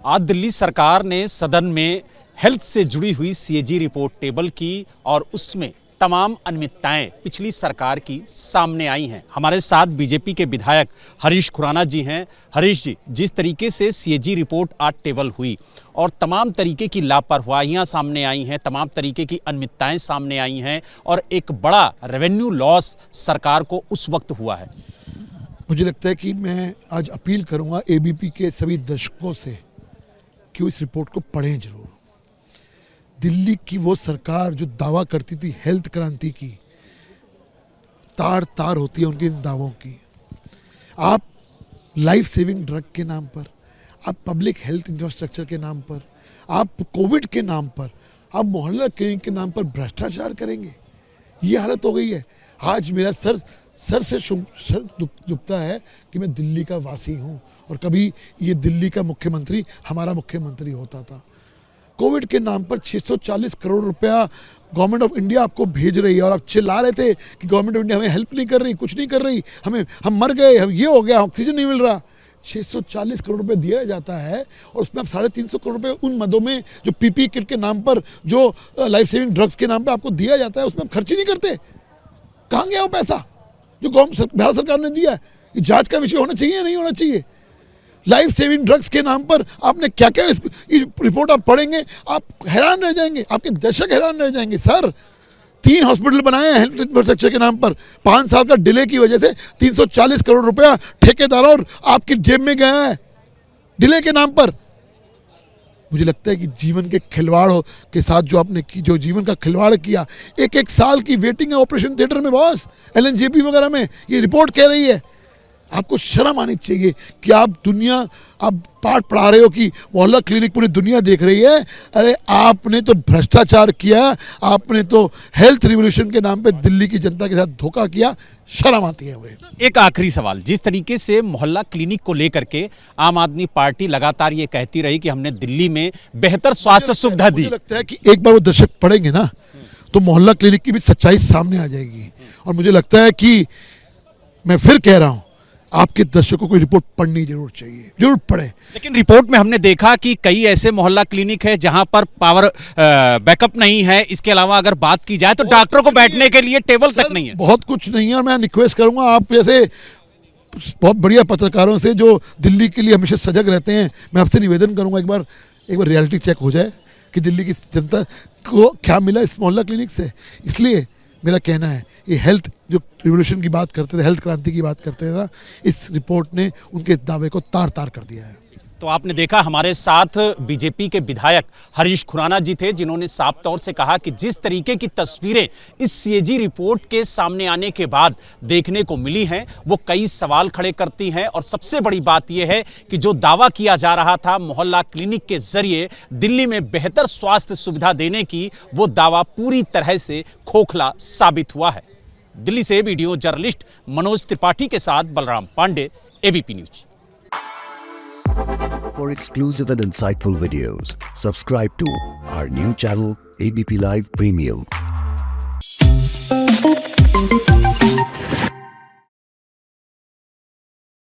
आज दिल्ली सरकार ने सदन में हेल्थ से जुड़ी हुई सीएजी रिपोर्ट टेबल की और उसमें तमाम अनियमितताएं पिछली सरकार की सामने आई हैं। हमारे साथ बीजेपी के विधायक हरीश खुराना जी हैं। हरीश जी, जिस तरीके से सीएजी रिपोर्ट आज टेबल हुई और तमाम तरीके की लापरवाहियां सामने आई हैं, तमाम तरीके की अनियमितताएं सामने आई हैं और एक बड़ा रेवेन्यू लॉस सरकार को उस वक्त हुआ है। मुझे लगता है कि मैं आज अपील करूंगा एबीपी के सभी दर्शकों से कि वो इस रिपोर्ट को पढ़ें जरूर। दिल्ली की वो सरकार जो दावा करती थी हेल्थ क्रांति की, तार तार होती है उनके इन दावों की। आप लाइफ सेविंग ड्रग के नाम पर, आप पब्लिक हेल्थ इंफ्रास्ट्रक्चर के नाम पर, आप कोविड के नाम पर, आप मोहल्ला क्लिनिक के नाम पर भ्रष्टाचार करेंगे। ये हालत हो गई है। आज मेरा सर से दुखता है कि मैं दिल्ली का वासी हूँ और कभी ये दिल्ली का मुख्यमंत्री हमारा मुख्यमंत्री होता था। कोविड के नाम पर 640 करोड़ रुपया गवर्नमेंट ऑफ इंडिया आपको भेज रही है और आप चिल्ला रहे थे कि गवर्नमेंट ऑफ इंडिया हमें हेल्प नहीं कर रही, कुछ नहीं कर रही, हम मर गए, हम ये हो गया, ऑक्सीजन नहीं मिल रहा। 640 करोड़ रुपए दिया जाता है और उसमें आप 350 करोड़ रुपए उन मदों में जो पीपी किट के नाम पर, जो लाइफ सेविंग ड्रग्स के नाम पर आपको दिया जाता है, उसमें आप खर्च ही नहीं करते। कहाँ गया वो पैसा जो भारत सरकार ने दिया है? ये जांच का विषय होना चाहिए या नहीं होना चाहिए? लाइफ सेविंग ड्रग्स के नाम पर आपने क्या क्या रिपोर्ट आप पढ़ेंगे, आप हैरान रह जाएंगे, आपके दर्शक हैरान रह जाएंगे। सर, 3 हॉस्पिटल बनाए हैं हेल्थ इंफ्रास्ट्रक्चर के नाम पर, 5 साल का डिले की वजह से 340 करोड़ रुपया ठेकेदारों और आपकी जेब में गया है डिले के नाम पर। मुझे लगता है कि जीवन के खिलवाड़ के साथ जो आपने की, जो जीवन का खिलवाड़ किया, एक साल की वेटिंग है ऑपरेशन थिएटर में बॉस, एलएनजेपी वगैरह में, ये रिपोर्ट कह रही है। आपको शर्म आनी चाहिए कि आप पाठ पढ़ा रहे हो कि मोहल्ला क्लिनिक पूरी दुनिया देख रही है। अरे आपने तो भ्रष्टाचार किया, आपने तो हेल्थ रिवॉल्यूशन के नाम पे दिल्ली की जनता के साथ धोखा किया। शर्म आती है मुझे। एक आखिरी सवाल, जिस तरीके से मोहल्ला क्लिनिक को लेकर के आम आदमी पार्टी लगातार ये कहती रही कि हमने दिल्ली में बेहतर स्वास्थ्य सुविधा दी, मुझे लगता है कि एक बार वो दर्शक पढ़ेंगे ना तो मोहल्ला क्लिनिक की भी सच्चाई सामने आ जाएगी। और मुझे लगता है कि मैं फिर कह रहा हूं, आपके दर्शकों को रिपोर्ट पढ़नी जरूर चाहिए, जरूर पढ़ें। लेकिन रिपोर्ट में हमने देखा कि कई ऐसे मोहल्ला क्लिनिक है जहां पर पावर बैकअप नहीं है। इसके अलावा अगर बात की जाए तो डॉक्टरों को बैठने के लिए टेबल तक नहीं है। बहुत कुछ नहीं है। और मैं रिक्वेस्ट करूंगा आप जैसे बहुत बढ़िया पत्रकारों से जो दिल्ली के लिए हमेशा सजग रहते हैं, मैं आपसे निवेदन करूंगा एक बार रियलिटी चेक हो जाए कि दिल्ली की जनता को क्या मिला इस मोहल्ला क्लिनिक से। इसलिए मेरा कहना है, ये हेल्थ जो रिवोल्यूशन की बात करते थे, हेल्थ क्रांति की बात करते थे ना, इस रिपोर्ट ने उनके दावे को तार तार कर दिया है। तो आपने देखा हमारे साथ बीजेपी के विधायक हरीश खुराना जी थे, जिन्होंने साफ तौर से कहा कि जिस तरीके की तस्वीरें इस सीएजी रिपोर्ट के सामने आने के बाद देखने को मिली हैं, वो कई सवाल खड़े करती हैं। और सबसे बड़ी बात यह है कि जो दावा किया जा रहा था मोहल्ला क्लिनिक के जरिए दिल्ली में बेहतर स्वास्थ्य सुविधा देने की, वो दावा पूरी तरह से खोखला साबित हुआ है। दिल्ली से वीडियो जर्नलिस्ट मनोज त्रिपाठी के साथ Balram Pandey, ABP news. For exclusive and insightful videos, subscribe to our new channel ABP Live Premium.